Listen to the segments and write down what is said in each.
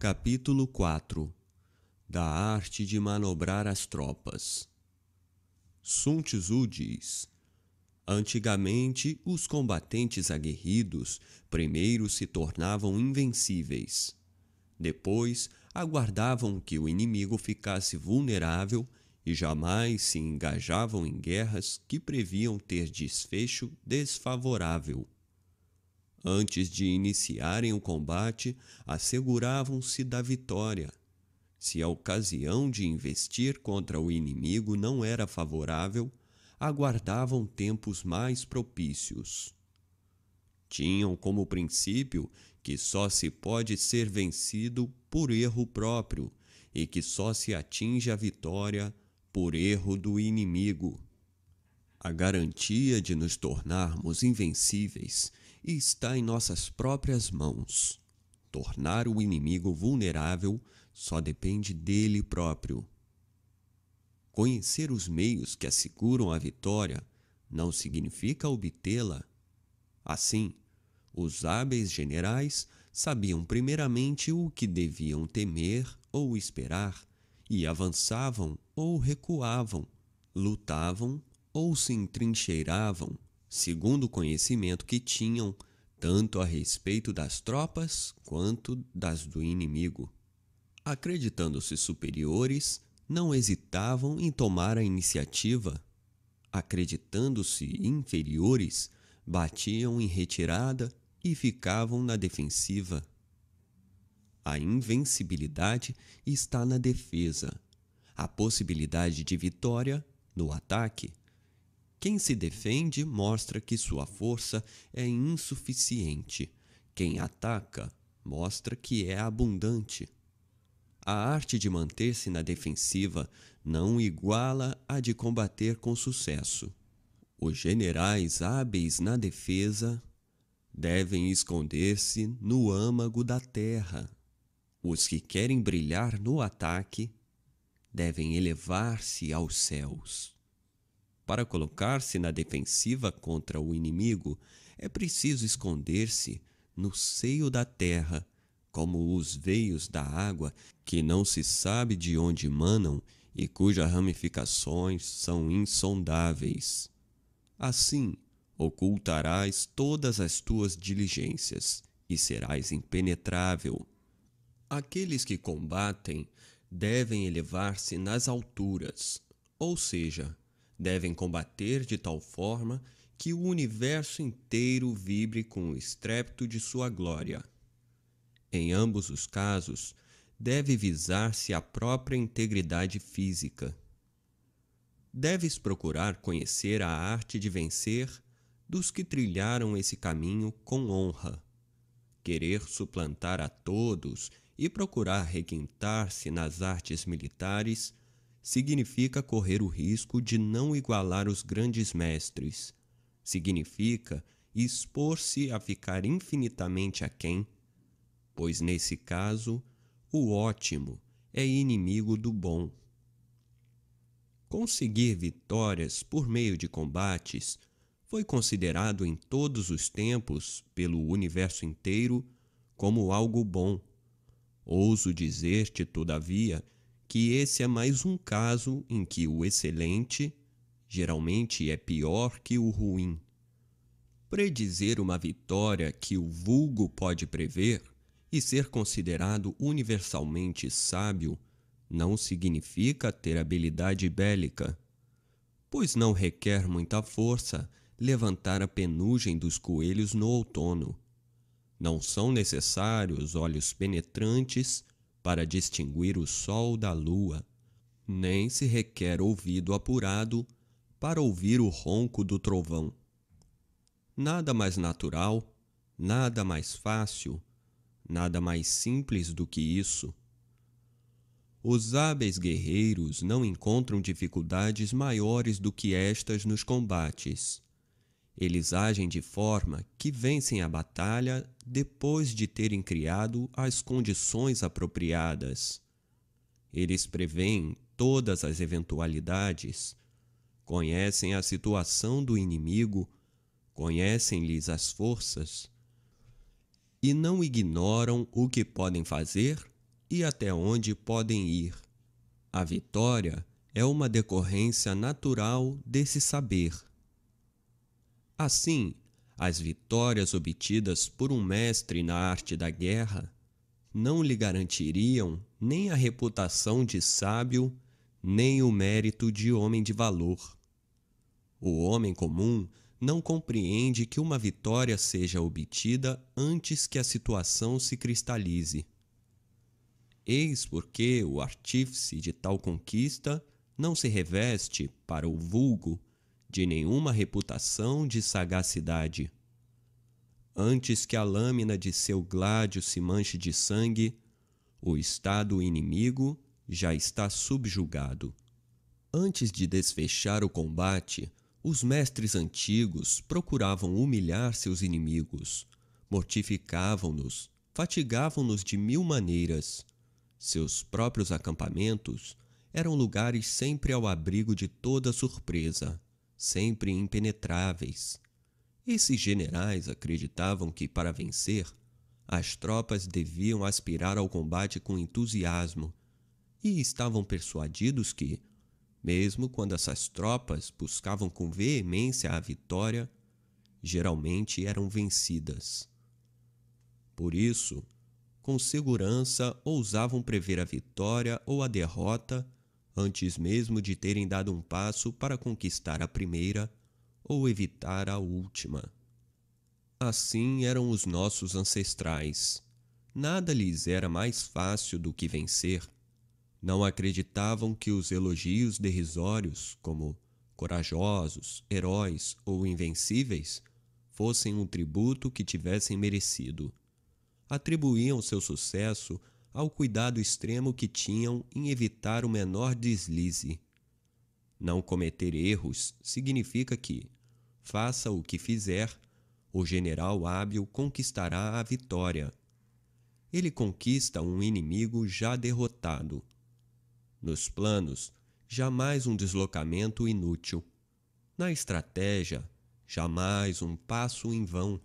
Capítulo 4 Da arte de manobrar as tropas. Sun Tzu diz: antigamente, os combatentes aguerridos primeiro se tornavam invencíveis. Depois, aguardavam que o inimigo ficasse vulnerável e jamais se engajavam em guerras que previam ter desfecho desfavorável. Antes de iniciarem o combate, asseguravam-se da vitória. Se a ocasião de investir contra o inimigo não era favorável, aguardavam tempos mais propícios. Tinham como princípio que só se pode ser vencido por erro próprio e que só se atinge a vitória por erro do inimigo. A garantia de nos tornarmos invencíveis está em nossas próprias mãos. Tornar o inimigo vulnerável só depende dele próprio. Conhecer os meios que asseguram a vitória não significa obtê-la. Assim, os hábeis generais sabiam primeiramente o que deviam temer ou esperar, e avançavam ou recuavam, lutavam ou se entrincheiravam, segundo o conhecimento que tinham, tanto a respeito das tropas quanto das do inimigo. Acreditando-se superiores, não hesitavam em tomar a iniciativa. Acreditando-se inferiores, batiam em retirada e ficavam na defensiva. A invencibilidade está na defesa, a possibilidade de vitória no ataque. Quem se defende mostra que sua força é insuficiente. Quem ataca mostra que é abundante. A arte de manter-se na defensiva não iguala a de combater com sucesso. Os generais hábeis na defesa devem esconder-se no âmago da terra. Os que querem brilhar no ataque devem elevar-se aos céus. Para colocar-se na defensiva contra o inimigo, é preciso esconder-se no seio da terra, como os veios da água que não se sabe de onde manam e cujas ramificações são insondáveis. Assim, ocultarás todas as tuas diligências e serás impenetrável. Aqueles que combatem devem elevar-se nas alturas, ou seja, devem combater de tal forma que o universo inteiro vibre com o estrépito de sua glória. Em ambos os casos, deve visar-se a própria integridade física. Deves procurar conhecer a arte de vencer dos que trilharam esse caminho com honra. Querer suplantar a todos e procurar requintar-se nas artes militares significa correr o risco de não igualar os grandes mestres. Significa expor-se a ficar infinitamente aquém, pois nesse caso o ótimo é inimigo do bom. Conseguir vitórias por meio de combates foi considerado em todos os tempos pelo universo inteiro como algo bom. Ouso dizer-te, todavia, que esse é mais um caso em que o excelente geralmente é pior que o ruim. Predizer uma vitória que o vulgo pode prever e ser considerado universalmente sábio não significa ter habilidade bélica, pois não requer muita força levantar a penugem dos coelhos no outono. Não são necessários olhos penetrantes para distinguir o sol da lua, nem se requer ouvido apurado para ouvir o ronco do trovão. Nada mais natural, nada mais fácil, nada mais simples do que isso. Os hábeis guerreiros não encontram dificuldades maiores do que estas nos combates. Eles agem de forma que vencem a batalha depois de terem criado as condições apropriadas. Eles preveem todas as eventualidades, conhecem a situação do inimigo, conhecem-lhes as forças, e não ignoram o que podem fazer e até onde podem ir. A vitória é uma decorrência natural desse saber. Assim, as vitórias obtidas por um mestre na arte da guerra não lhe garantiriam nem a reputação de sábio, nem o mérito de homem de valor. O homem comum não compreende que uma vitória seja obtida antes que a situação se cristalize. Eis porque o artífice de tal conquista não se reveste, para o vulgo, de nenhuma reputação de sagacidade. Antes que a lâmina de seu gládio se manche de sangue, o estado inimigo já está subjugado. Antes de desfechar o combate, os mestres antigos procuravam humilhar seus inimigos, mortificavam-nos, fatigavam-nos de mil maneiras. Seus próprios acampamentos eram lugares sempre ao abrigo de toda surpresa, sempre impenetráveis. Esses generais acreditavam que, para vencer, as tropas deviam aspirar ao combate com entusiasmo e estavam persuadidos que, mesmo quando essas tropas buscavam com veemência a vitória, geralmente eram vencidas. Por isso, com segurança ousavam prever a vitória ou a derrota antes mesmo de terem dado um passo para conquistar a primeira ou evitar a última. Assim eram os nossos ancestrais. Nada lhes era mais fácil do que vencer. Não acreditavam que os elogios derrisórios, como corajosos, heróis ou invencíveis, fossem um tributo que tivessem merecido. Atribuíam seu sucesso ao cuidado extremo que tinham em evitar o menor deslize. Não cometer erros significa que, faça o que fizer, o general hábil conquistará a vitória. Ele conquista um inimigo já derrotado. Nos planos, jamais um deslocamento inútil. Na estratégia, jamais um passo em vão.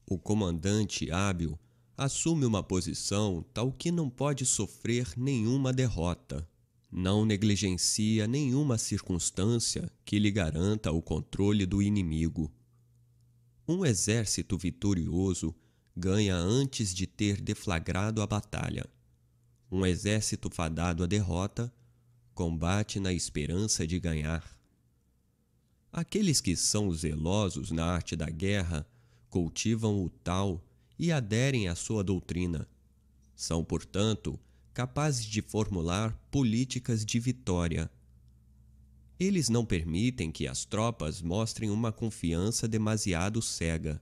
O comandante hábil assume uma posição tal que não pode sofrer nenhuma derrota. Não negligencia nenhuma circunstância que lhe garanta o controle do inimigo. Um exército vitorioso ganha antes de ter deflagrado a batalha. Um exército fadado à derrota combate na esperança de ganhar. Aqueles que são zelosos na arte da guerra cultivam o tal e aderem à sua doutrina. São, portanto, capazes de formular políticas de vitória. Eles não permitem que as tropas mostrem uma confiança demasiado cega,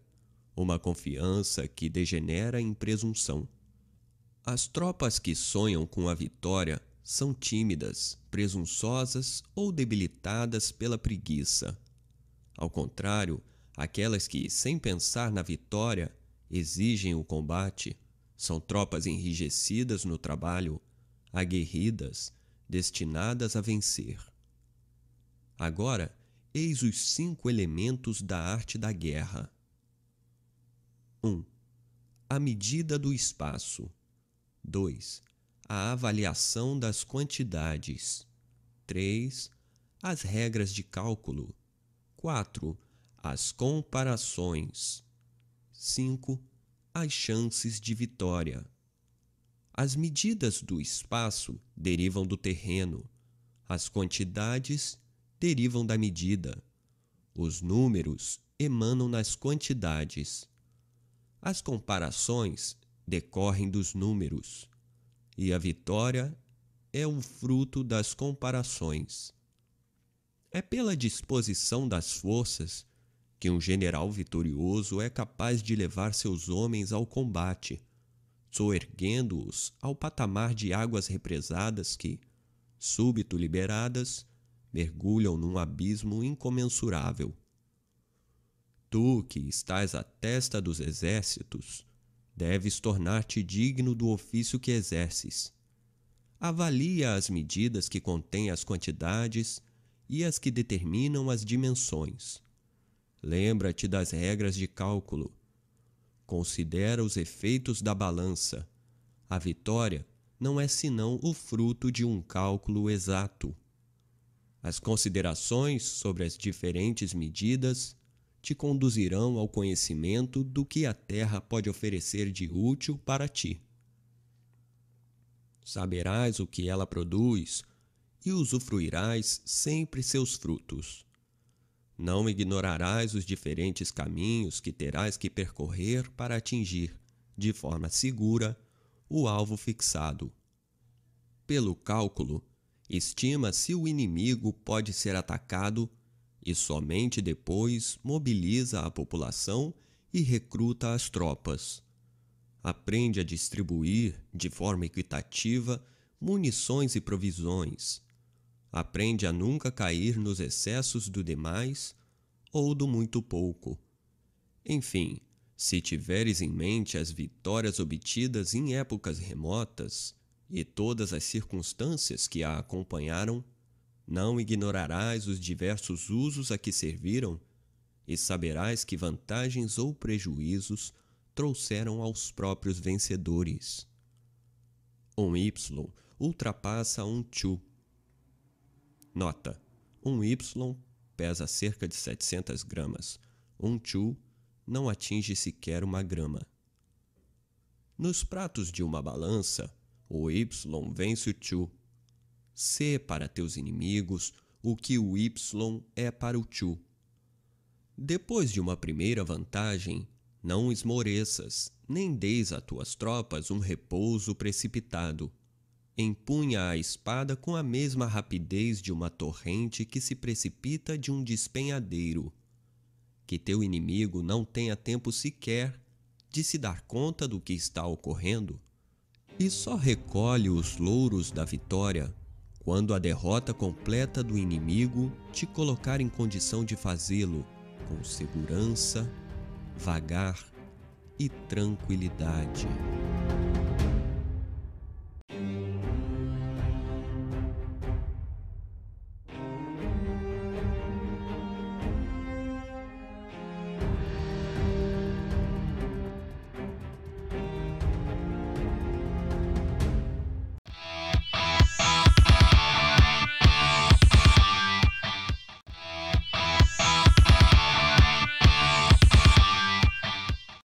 uma confiança que degenera em presunção. As tropas que sonham com a vitória são tímidas, presunçosas ou debilitadas pela preguiça. Ao contrário, aquelas que, sem pensar na vitória, exigem o combate, são tropas enrijecidas no trabalho, aguerridas, destinadas a vencer. Agora, eis os 5 elementos da arte da guerra. 1. A medida do espaço. 2. A avaliação das quantidades. 3. As regras de cálculo. 4. As comparações. 5. As chances de vitória. As medidas do espaço derivam do terreno. As quantidades derivam da medida. Os números emanam nas quantidades. As comparações decorrem dos números. E a vitória é o fruto das comparações. É pela disposição das forças que um general vitorioso é capaz de levar seus homens ao combate, soerguendo-os ao patamar de águas represadas que, súbito liberadas, mergulham num abismo incomensurável. Tu, que estás à testa dos exércitos, deves tornar-te digno do ofício que exerces. Avalia as medidas que contêm as quantidades e as que determinam as dimensões. Lembra-te das regras de cálculo. Considera os efeitos da balança. A vitória não é senão o fruto de um cálculo exato. As considerações sobre as diferentes medidas te conduzirão ao conhecimento do que a terra pode oferecer de útil para ti. Saberás o que ela produz e usufruirás sempre seus frutos. Não ignorarás os diferentes caminhos que terás que percorrer para atingir, de forma segura, o alvo fixado. Pelo cálculo, estima se o inimigo pode ser atacado e somente depois mobiliza a população e recruta as tropas. Aprende a distribuir, de forma equitativa, munições e provisões. Aprende a nunca cair nos excessos do demais ou do muito pouco. Enfim, se tiveres em mente as vitórias obtidas em épocas remotas e todas as circunstâncias que a acompanharam, não ignorarás os diversos usos a que serviram e saberás que vantagens ou prejuízos trouxeram aos próprios vencedores. Um Y ultrapassa um Chu. Nota: um Y pesa cerca de 700 gramas. Um Chu não atinge sequer 1 grama. Nos pratos de uma balança, o Y vence o Chu. Sê para teus inimigos o que o Y é para o Chu. Depois de uma primeira vantagem, não esmoreças, nem deis a tuas tropas um repouso precipitado. Empunha a espada com a mesma rapidez de uma torrente que se precipita de um despenhadeiro. Que teu inimigo não tenha tempo sequer de se dar conta do que está ocorrendo, e só recolhe os louros da vitória quando a derrota completa do inimigo te colocar em condição de fazê-lo com segurança, vagar e tranquilidade.